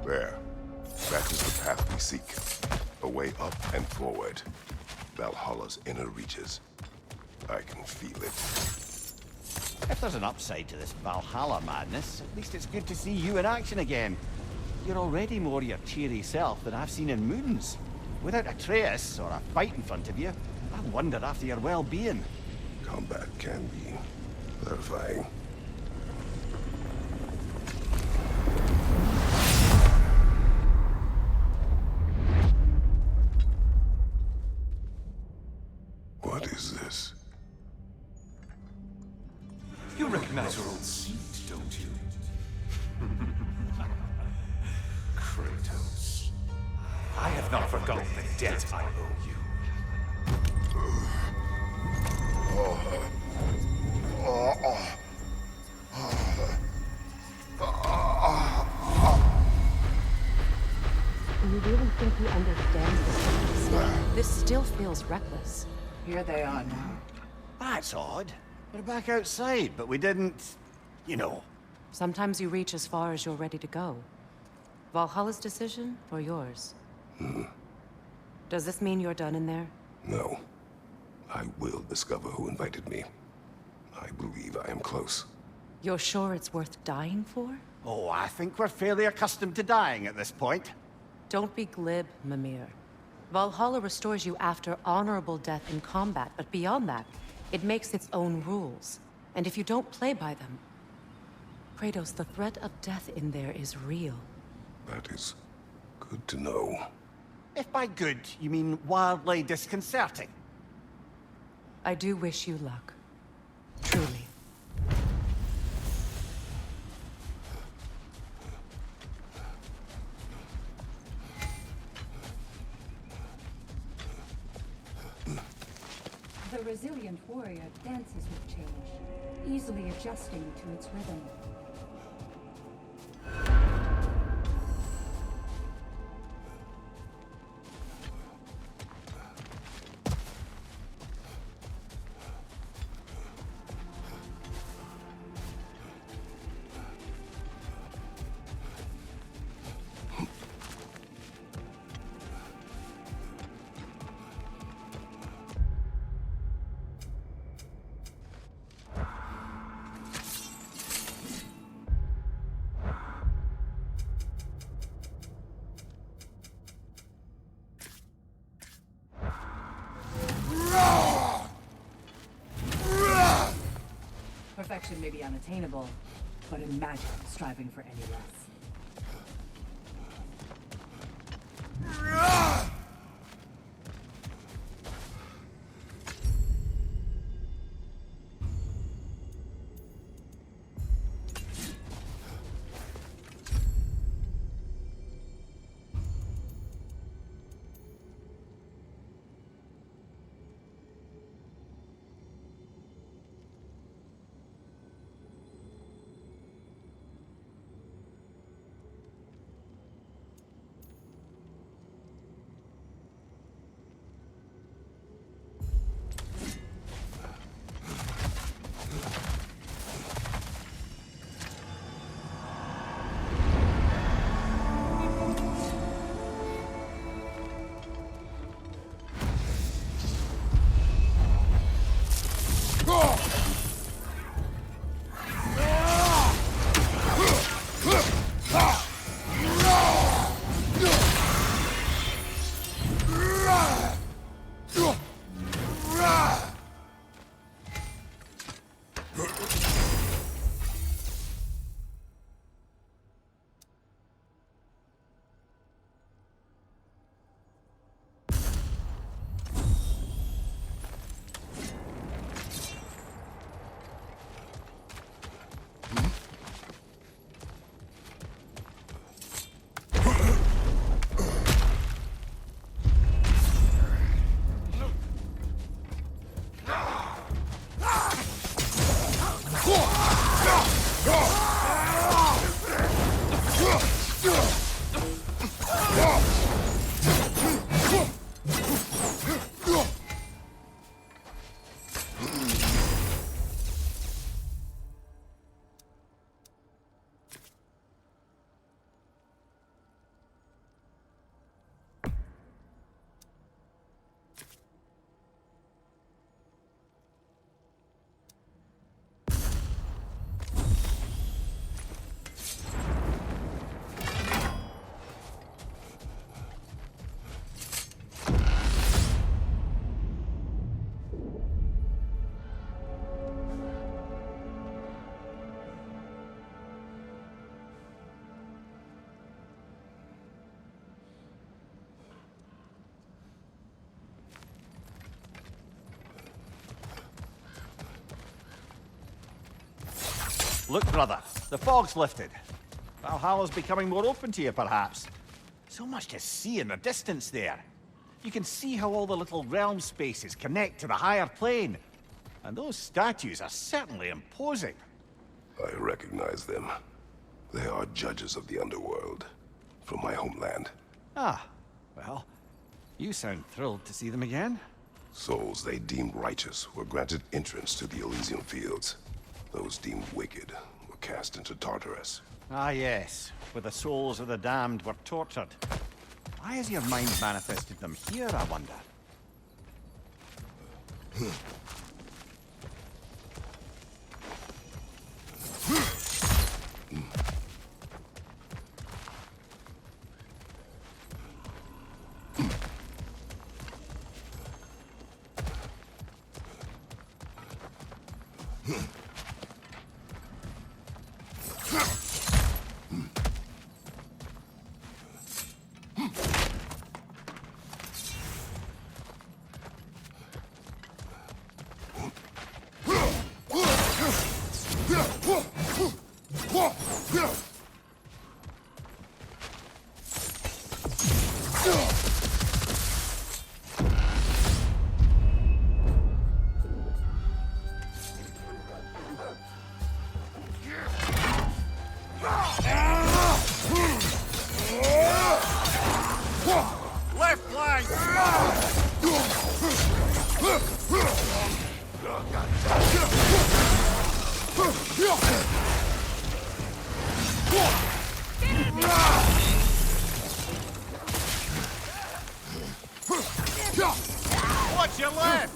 S7: There. That is the path we seek. A way up and forward. Valhalla's inner reaches. I can feel it.
S2: If there's an upside to this Valhalla madness, at least it's good to see you in action again. You're already more your cheery self than I've seen in moons. Without Atreus or a fight in front of you, I wonder after your well-being.
S7: Combat can be clarifying. What is this?
S12: You recognize your old seat, don't you? Kratos. I have not forgotten the debt I owe you.
S8: You really think he understands this? This still feels reckless.
S9: Here they are now.
S2: That's odd. We're back outside, but we didn't... you know.
S8: Sometimes you reach as far as you're ready to go. Valhalla's decision, or yours? Does this mean you're done in there?
S7: No. I will discover who invited me. I believe I am close.
S8: You're sure it's worth dying for?
S2: Oh, I think we're fairly accustomed to dying at this point.
S8: Don't be glib, Mimir. Valhalla restores you after honorable death in combat, but beyond that, it makes its own rules. And if you don't play by them... Kratos, the threat of death in there is real.
S7: That is good to know.
S2: If by good, you mean wildly disconcerting.
S8: I do wish you luck. Truly.
S11: The resilient warrior dances with change, easily adjusting to its rhythm.
S10: Perfection may be unattainable, but imagine striving for any less.
S2: Look, brother, the fog's lifted. Valhalla's becoming more open to you, perhaps. So much to see in the distance there. You can see how all the little realm spaces connect to the higher plane. And those statues are certainly imposing.
S7: I recognize them. They are judges of the underworld, from my homeland.
S2: Ah, well, you sound thrilled to see them again.
S7: Souls they deemed righteous were granted entrance to the Elysian fields. Those deemed wicked were cast into Tartarus.
S2: Ah, yes, where the souls of the damned were tortured. Why has your mind manifested them here, I wonder?
S4: Left flank! Watch your left!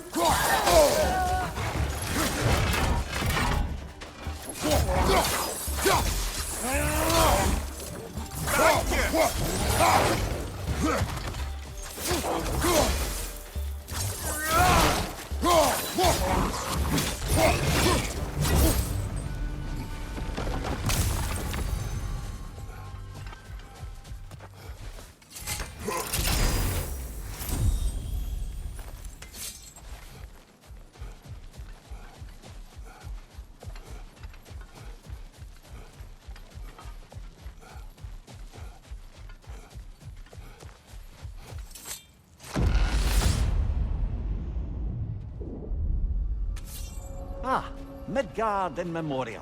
S2: Ah, Midgard in memoriam.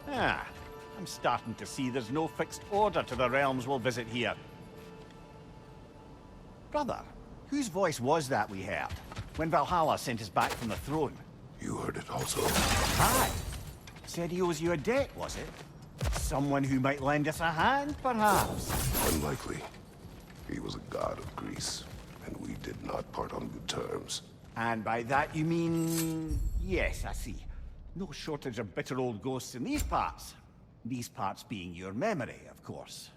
S2: Ah, I'm starting to see there's no fixed order to the realms we'll visit here. Brother, whose voice was that we heard when Valhalla sent us back from the throne?
S7: You heard it also.
S2: Aye. Said he owes you a debt, was it? Someone who might lend us a hand, perhaps?
S7: Unlikely. He was a god of Greece, and we did not part on good terms.
S2: And by that you mean... Yes, I see. No shortage of bitter old ghosts in these parts. These parts being your memory, of course.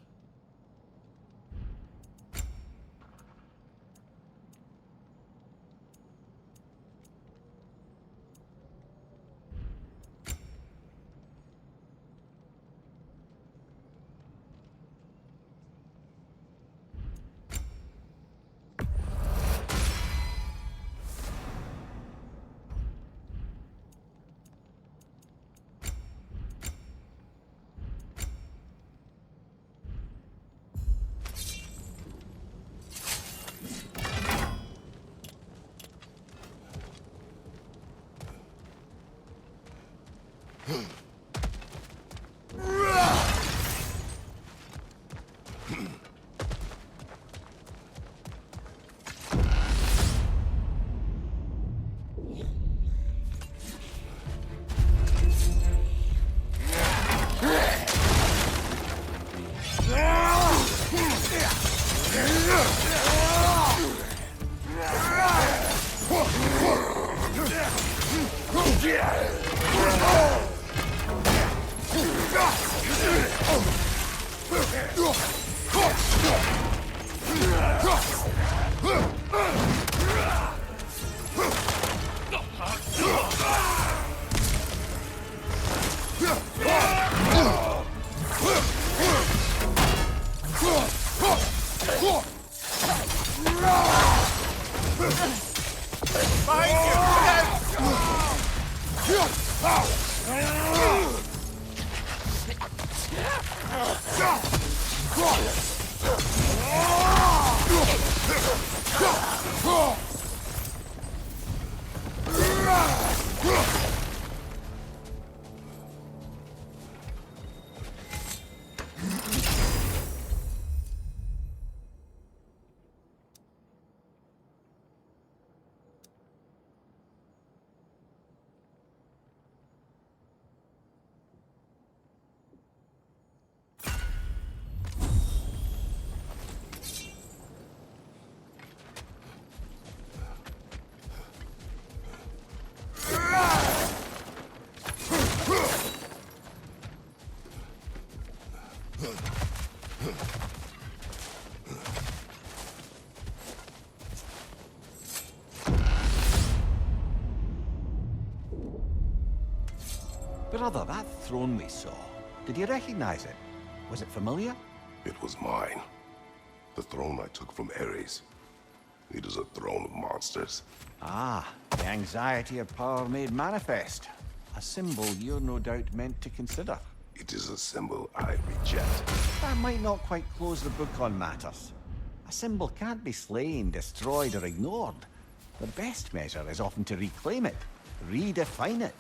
S2: Brother, that throne we saw, did you recognize it? Was it familiar?
S7: It was mine. The throne I took from Ares. It is a throne of monsters.
S2: Ah, the anxiety of power made manifest. A symbol you're no doubt meant to consider.
S7: It is a symbol I reject.
S2: That might not quite close the book on matters. A symbol can't be slain, destroyed, or ignored. The best measure is often to reclaim it, redefine it.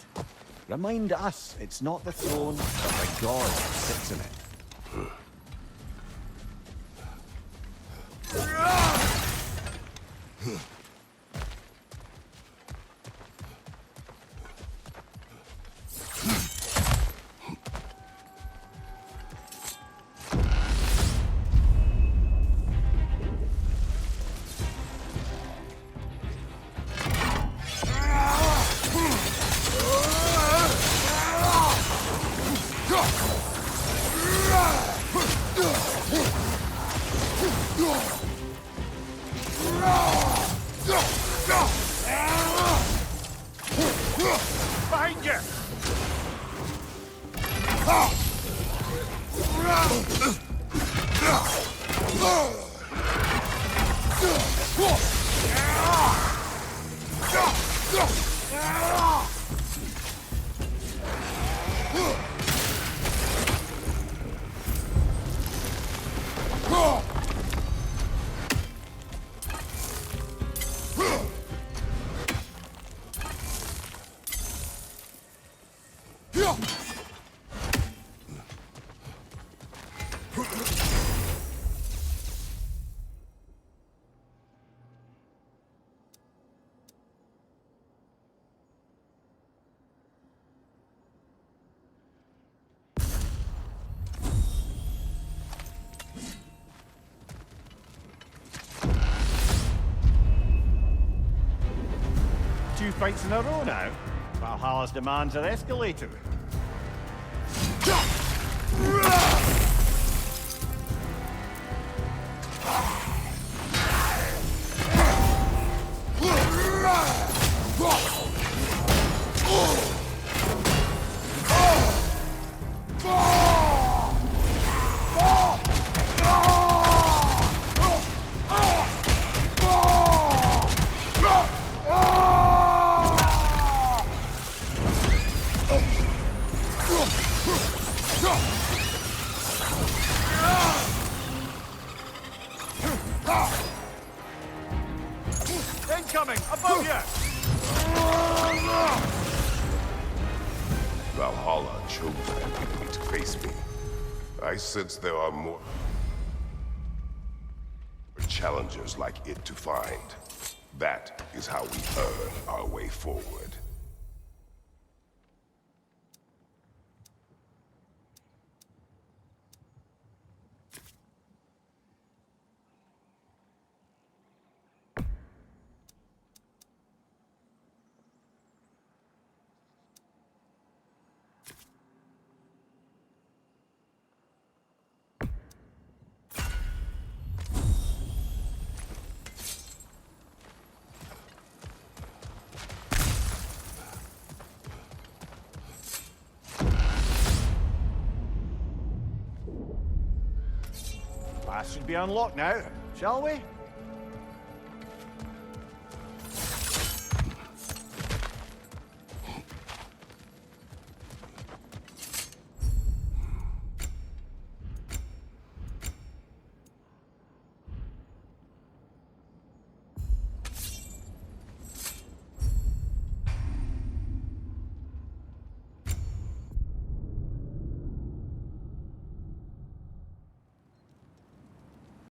S2: Remind us it's not the throne, but the god that sits in it.
S4: Behind you!
S2: Two fights in a row now. Valhalla's demands are escalating.
S4: Incoming! Above you!
S7: Valhalla chose an enemy to face me. I sense there are more challengers like it to find. That is how we earn our way forward.
S2: Path should be unlocked now, shall we?